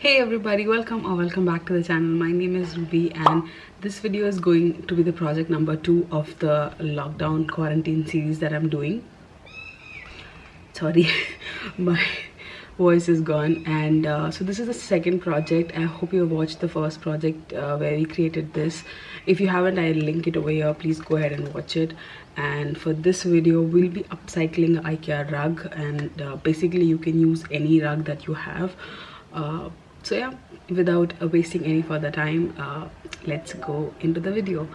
Hey everybody, welcome back to the channel. My name is Ruby and this video is going to be the project number 2 of the lockdown quarantine series that I'm doing. Sorry, my voice is gone. And so this is the second project. I hope you have watched the first project where we created this. If you haven't, I'll link it over here. Please go ahead and watch it. And for this video, we'll be upcycling an IKEA rug, and basically you can use any rug that you have. So yeah, without wasting any further time, let's go into the video.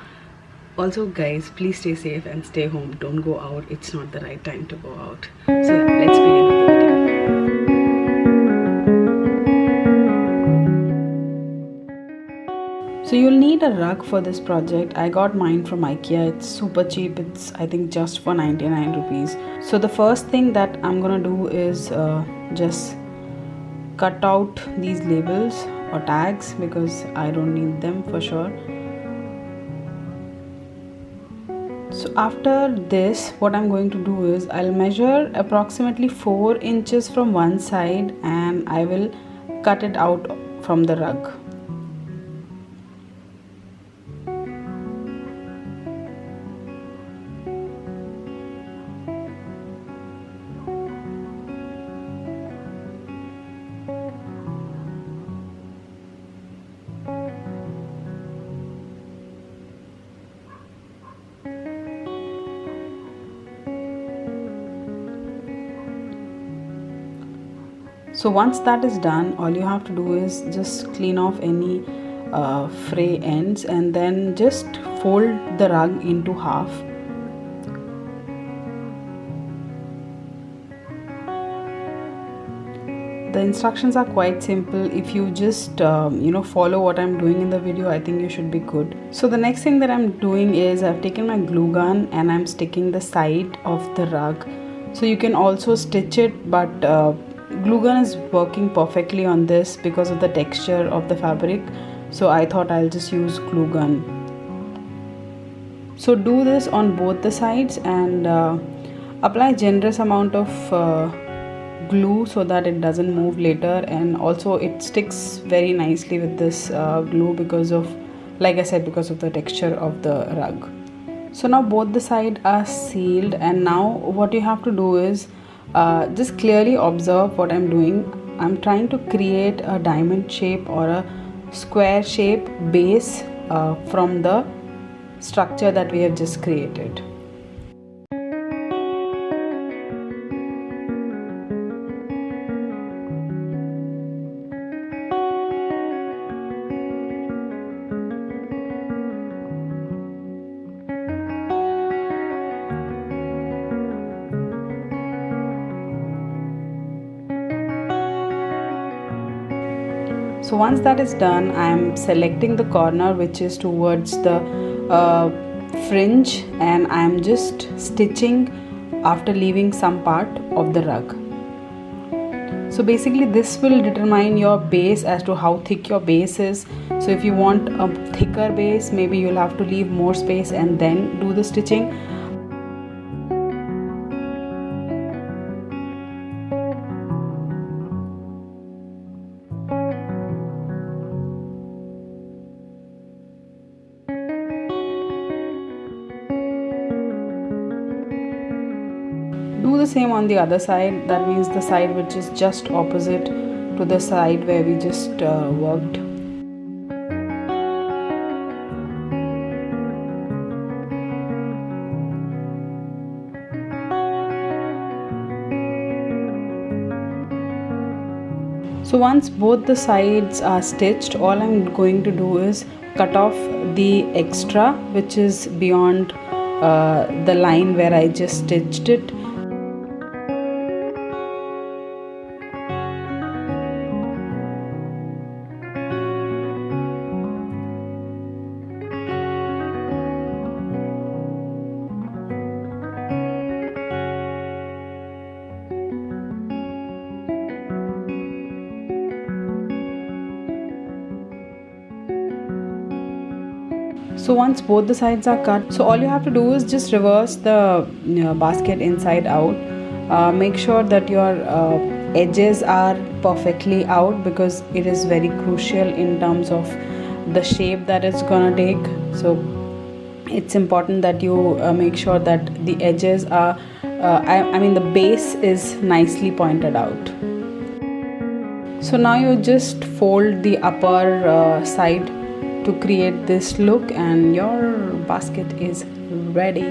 Also guys, please stay safe and stay home. Don't go out. It's not the right time to go out. So let's begin with the video. So you'll need a rug for this project. I got mine from IKEA. It's super cheap. It's I think just for 99 rupees. So the first thing that I'm gonna do is just cut out these labels or tags because I don't need them for sure. So after this, what I'm going to do is I'll measure approximately 4 inches from one side and I will cut it out from the rug. So once that is done, all you have to do is just clean off any fray ends and then just fold the rug into half. The instructions are quite simple. If you just follow what I'm doing in the video, I think you should be good. So the next thing that I'm doing is I've taken my glue gun and I'm sticking the side of the rug. So you can also stitch it, but glue gun is working perfectly on this because of the texture of the fabric. So I thought I'll just use glue gun. So do this on both the sides and apply generous amount of glue so that it doesn't move later, and also it sticks very nicely with this glue because of, like I said, because of the texture of the rug. So now both the sides are sealed, and now what you have to do is just clearly observe what I'm doing. I'm trying to create a diamond shape or a square shape base from the structure that we have just created. So once that is done, I am selecting the corner which is towards the fringe, and I am just stitching after leaving some part of the rug. So basically this will determine your base as to how thick your base is. So if you want a thicker base, maybe you'll have to leave more space and then do the stitching. Do the same on the other side. That means the side which is just opposite to the side where we just worked. So once both the sides are stitched, all I'm going to do is cut off the extra which is beyond the line where I just stitched it. So once both the sides are cut, so all you have to do is just reverse the basket inside out. Make sure that your edges are perfectly out, because it is very crucial in terms of the shape that it's gonna take. So it's important that you make sure that the edges are I mean the base is nicely pointed out. So now you just fold the upper side to create this look, and your basket is ready.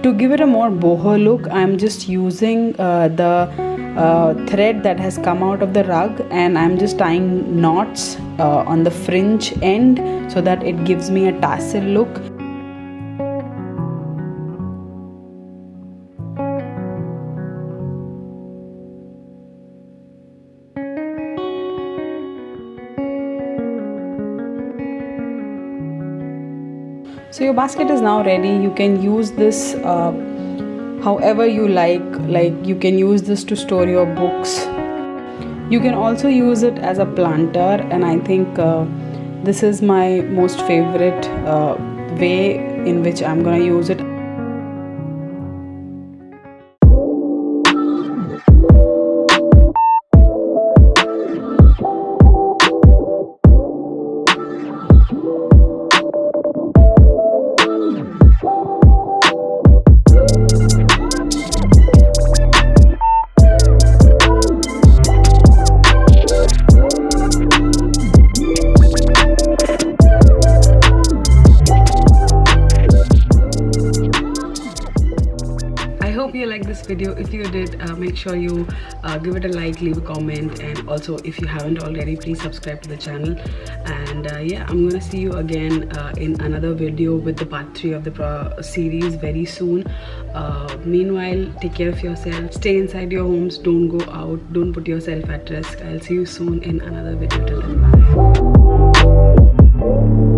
To give it a more boho look, I'm just using the thread that has come out of the rug, and I'm just tying knots on the fringe end so that it gives me a tassel look. So your basket is now ready. You can use this however you like you can use this to store your books. You can also use it as a planter, and I think this is my most favorite way in which I'm gonna use it. Hope you like this video. If you did, make sure you give it a like, leave a comment, and also if you haven't already, please subscribe to the channel. And yeah, I'm gonna see you again in another video with the part 3 of the series very soon. Meanwhile, take care of yourself, stay inside your homes, don't go out, don't put yourself at risk. I'll see you soon in another video. Till then, bye.